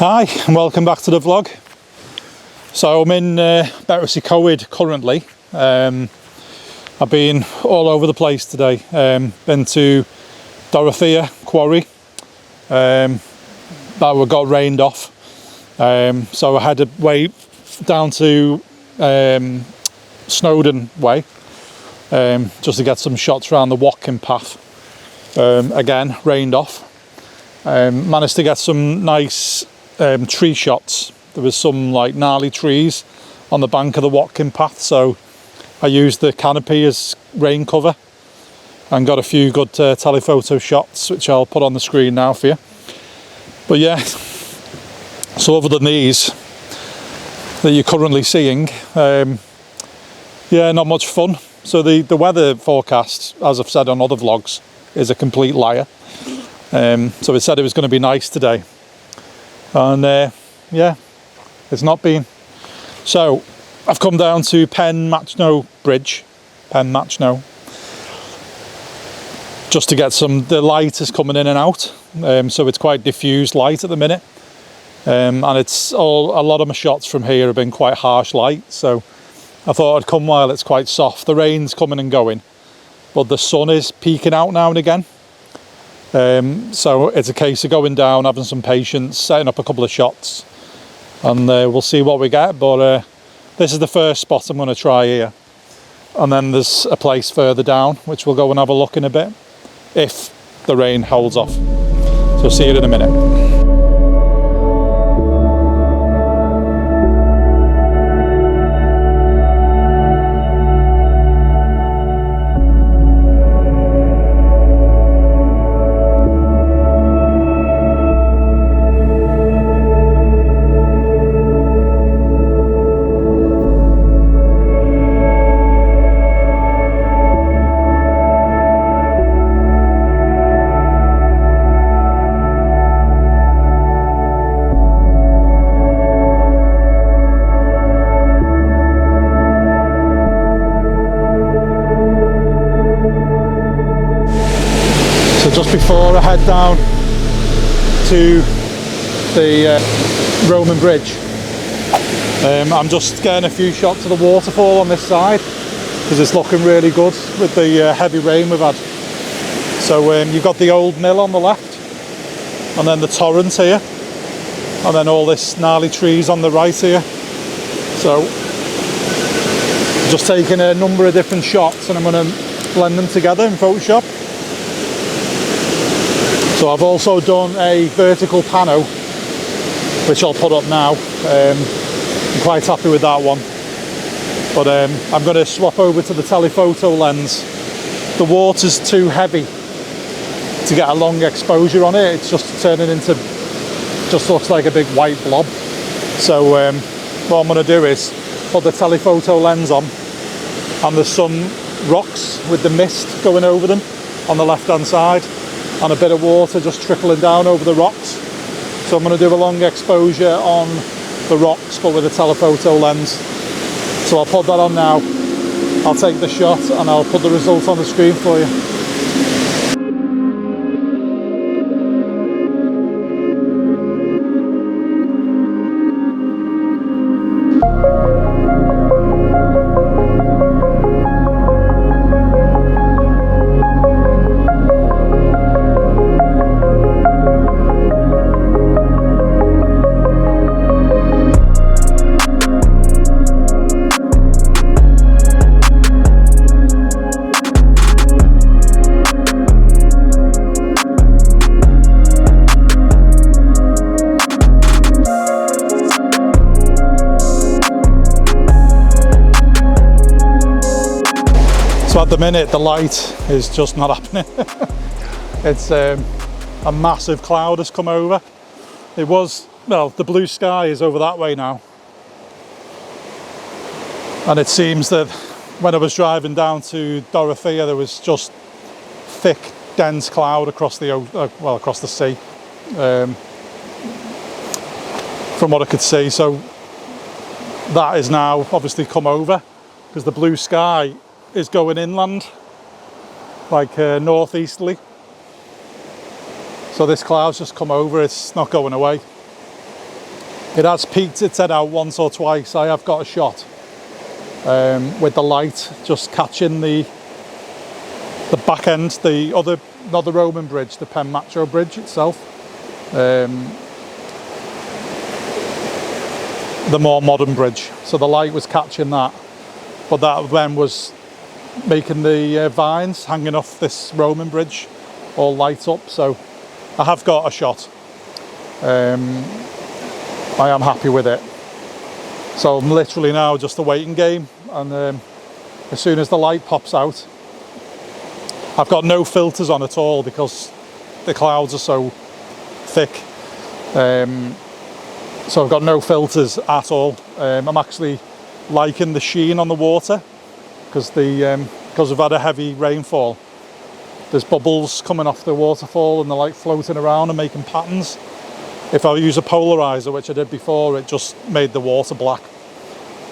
Hi and welcome back to the vlog. So I'm in Betws Coed currently. I've been all over the place today. Been to Dorothea quarry that we got rained off. So I had to wait down to Snowdonia way just to get some shots around the walking path. Again, rained off. Managed to get some nice tree shots. There was some like gnarly trees on the bank of the walking path, so I used the canopy as rain cover and got a few good telephoto shots which I'll put on the screen now for you. But yeah, so other than these that you're currently seeing, yeah, not much fun. So the weather forecast, as I've said on other vlogs, is a complete liar. So it said it was going to be nice today, and yeah, it's not been. So I've come down to Penmachno Bridge, just to get some. The light is coming in and out, so it's quite diffused light at the minute, and it's all. A lot of my shots from here have been quite harsh light, so I thought I'd come while it's quite soft. The rain's coming and going, but the sun is peeking out now and again. So it's a case of going down, having some patience, setting up a couple of shots, and we'll see what we get. But this is the first spot I'm going to try here, and then there's a place further down which we'll go and have a look in a bit if the rain holds off. So see you in a minute. Just before I head down to the Roman Bridge, I'm just getting a few shots of the waterfall on this side because it's looking really good with the heavy rain we've had. So you've got the old mill on the left, and then the torrent here, and then all this gnarly trees on the right here. So just taking a number of different shots and I'm going to blend them together in Photoshop. So I've also done a vertical pano, which I'll put up now. I'm quite happy with that one. But I'm going to swap over to the telephoto lens. The water's too heavy to get a long exposure on it. It's just turning into, just looks like a big white blob. So what I'm going to do is put the telephoto lens on, and there's some rocks with the mist going over them on the left hand side, and a bit of water just trickling down over the rocks. So I'm going to do a long exposure on the rocks but with a telephoto lens. So I'll put that on now, I'll take the shot and I'll put the result on the screen for you. So at the minute the light is just not happening. It's a massive cloud has come over. It was, well, the blue sky is over that way now, and it seems that when I was driving down to Dorothea there was just thick dense cloud across the across the sea, from what I could see. So that is now obviously come over because the blue sky is going inland, like northeasterly. So this cloud's just come over, it's not going away. It has peeked its head out once or twice. I have got a shot with the light just catching the back end, the other, not the Roman bridge, the Penmachno Bridge itself. The more modern bridge. So the light was catching that, but that then was making the vines hanging off this Roman bridge all light up. So I have got a shot. I am happy with it. So I'm literally now just a waiting game, and as soon as the light pops out, I've got no filters on at all because the clouds are so thick. So I've got no filters at all. I'm actually liking the sheen on the water because we've had a heavy rainfall. There's bubbles coming off the waterfall and they're like floating around and making patterns. If I use a polarizer, which I did before, it just made the water black.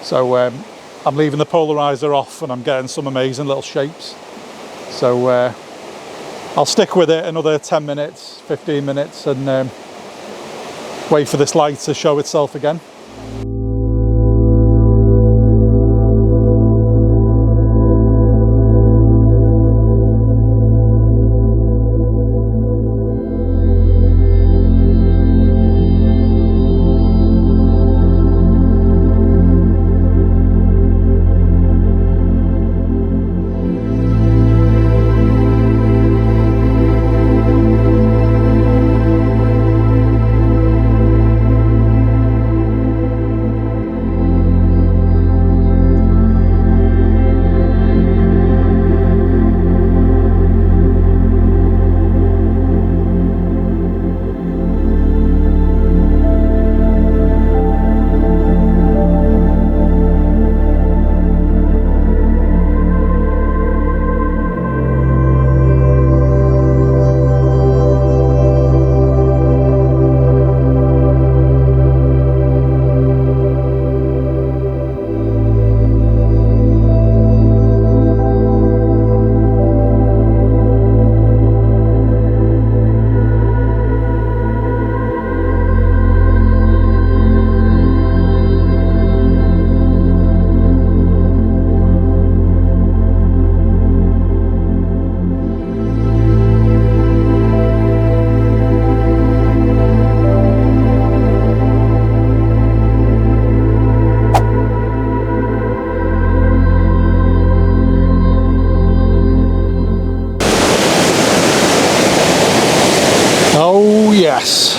So I'm leaving the polarizer off and I'm getting some amazing little shapes. So I'll stick with it another 10 minutes, 15 minutes and wait for this light to show itself again. Oh yes.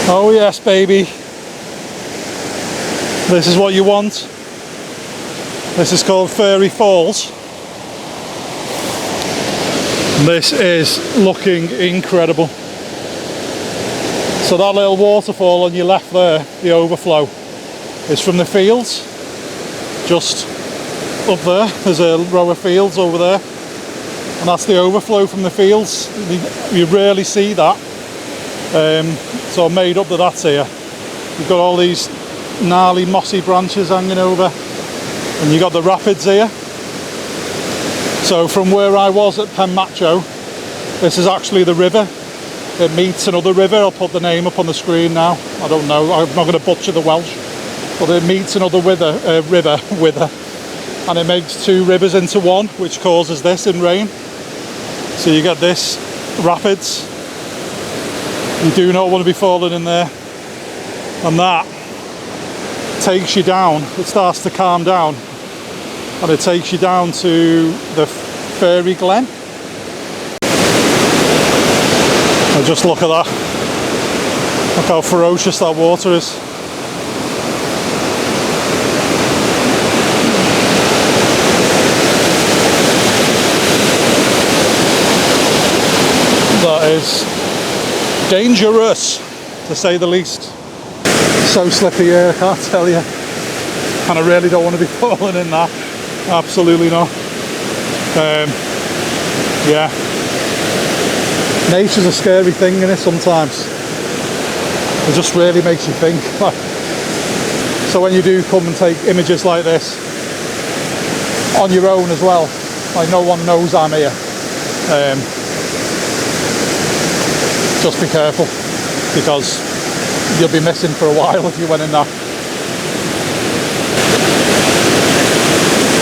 Oh yes, baby. This is what you want. This is called Fairy Falls. This is looking incredible. So that little waterfall on your left there, the overflow, is from the fields. Just up there, there's a row of fields over there. And that's the overflow from the fields. You rarely see that. So I made up that that's here. You've got all these gnarly mossy branches hanging over, and you got the rapids here. So from where I was at Penmachno, this is actually the river. It meets another river. I'll put the name up on the screen now. I don't know, I'm not going to butcher the Welsh, but it meets another river, and it makes two rivers into one, which causes this in rain. So you get this rapids. You do not want to be falling in there, and that takes you down. It starts to calm down and it takes you down to the Fairy Glen. Now just look at that. Look how ferocious that water is. That is dangerous, to say the least. So slippy here, I can't tell you. And I really don't want to be falling in that. Absolutely not. Yeah. Nature's a scary thing, isn't it, sometimes? It just really makes you think. So when you do come and take images like this, on your own as well, like no one knows I'm here, just be careful, because you'll be missing for a while if you went in that.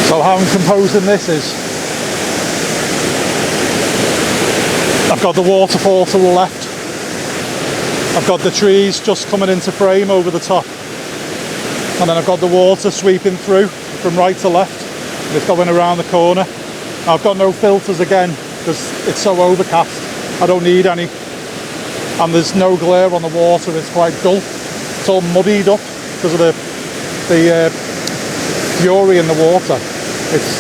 So how I'm composing this is, I've got the waterfall to the left, I've got the trees just coming into frame over the top, and then I've got the water sweeping through from right to left, and it's going around the corner. I've got no filters again because it's so overcast, I don't need any, and there's no glare on the water, it's quite dull, it's all muddied up because of the fury in the water. It's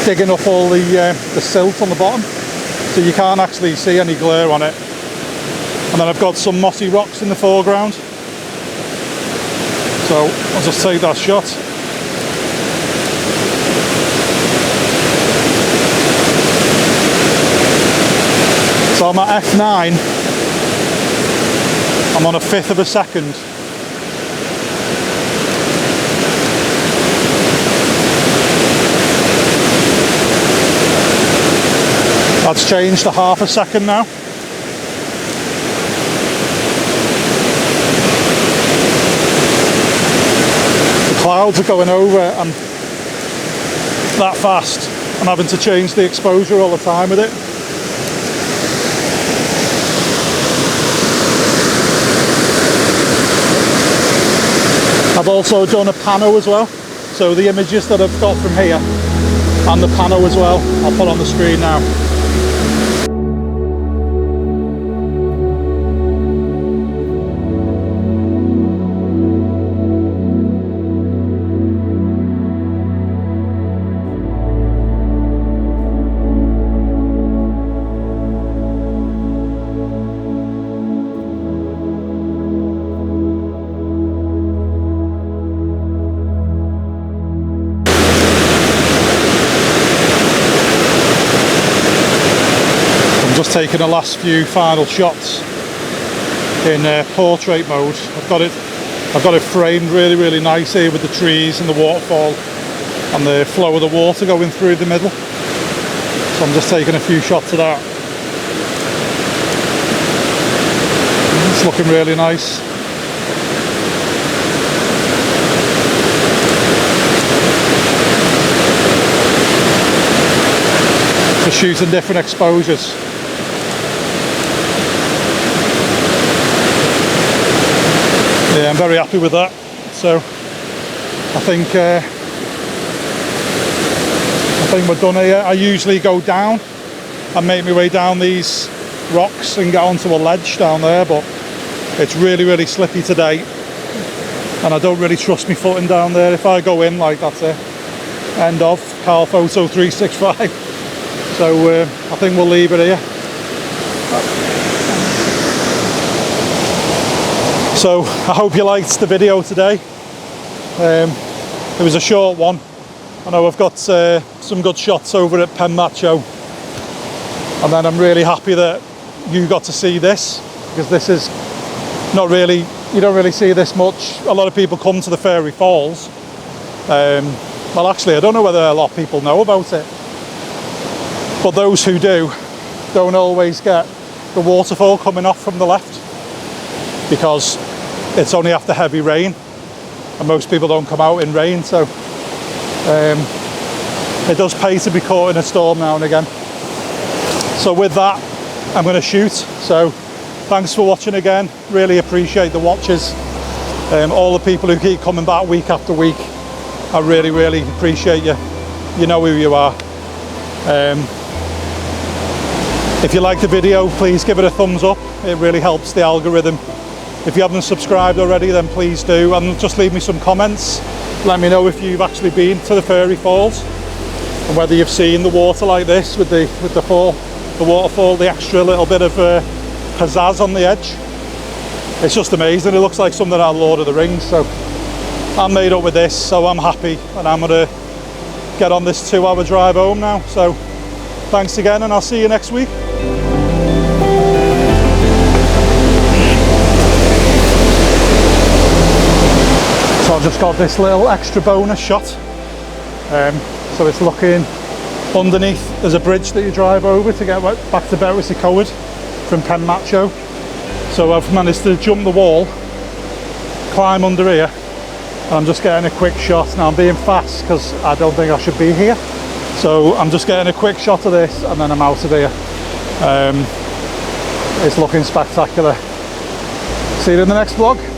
digging up all the silt on the bottom, so you can't actually see any glare on it. And then I've got some mossy rocks in the foreground, so I'll just take that shot. So I'm at f9, I'm on 1/5 of a second. That's changed to 1/2 a second now. The clouds are going over and that fast. I'm having to change the exposure all the time with it. I've also done a pano as well, so the images that I've got from here and the pano as well, I'll put on the screen now. Just taking the last few final shots in portrait mode. I've got it framed really nice here with the trees and the waterfall and the flow of the water going through the middle. So I'm just taking a few shots of that. It's looking really nice. Just shooting different exposures. Yeah, I'm very happy with that. So I think we're done here. I usually go down and make my way down these rocks and get onto a ledge down there, but it's really slippy today, and I don't really trust me footing down there. If I go in, like, that's it, end of Carl Photo 365. So I think we'll leave it here. So I hope you liked the video today. It was a short one. I know I've got some good shots over at Penmachno, and then I'm really happy that you got to see this, because this is not really, you don't really see this much. A lot of people come to the Fairy Falls. Well, actually, I don't know whether a lot of people know about it, but those who do don't always get the waterfall coming off from the left, because it's only after heavy rain and most people don't come out in rain. So it does pay to be caught in a storm now and again. So with that, I'm going to shoot. So thanks for watching again, really appreciate the watches, all the people who keep coming back week after week. I really appreciate you. You know who you are. If you like the video, please give it a thumbs up. It really helps the algorithm. If you haven't subscribed already, then please do, and just leave me some comments. Let me know if you've actually been to the Fairy Falls and whether you've seen the water like this with the waterfall, the extra little bit of pizzazz on the edge. It's just amazing. It looks like something out of Lord of the Rings. So I'm made up with this, so I'm happy, and I'm gonna get on this 2-hour drive home now. So thanks again, and I'll see you next week. So I've just got this little extra bonus shot. So it's looking underneath. There's a bridge that you drive over to get back to Betws Coed from Penmachno. So I've managed to jump the wall climb under here, and I'm just getting a quick shot. Now I'm being fast because I don't think I should be here, so I'm just getting a quick shot of this and then I'm out of here. It's looking spectacular. See you in the next vlog.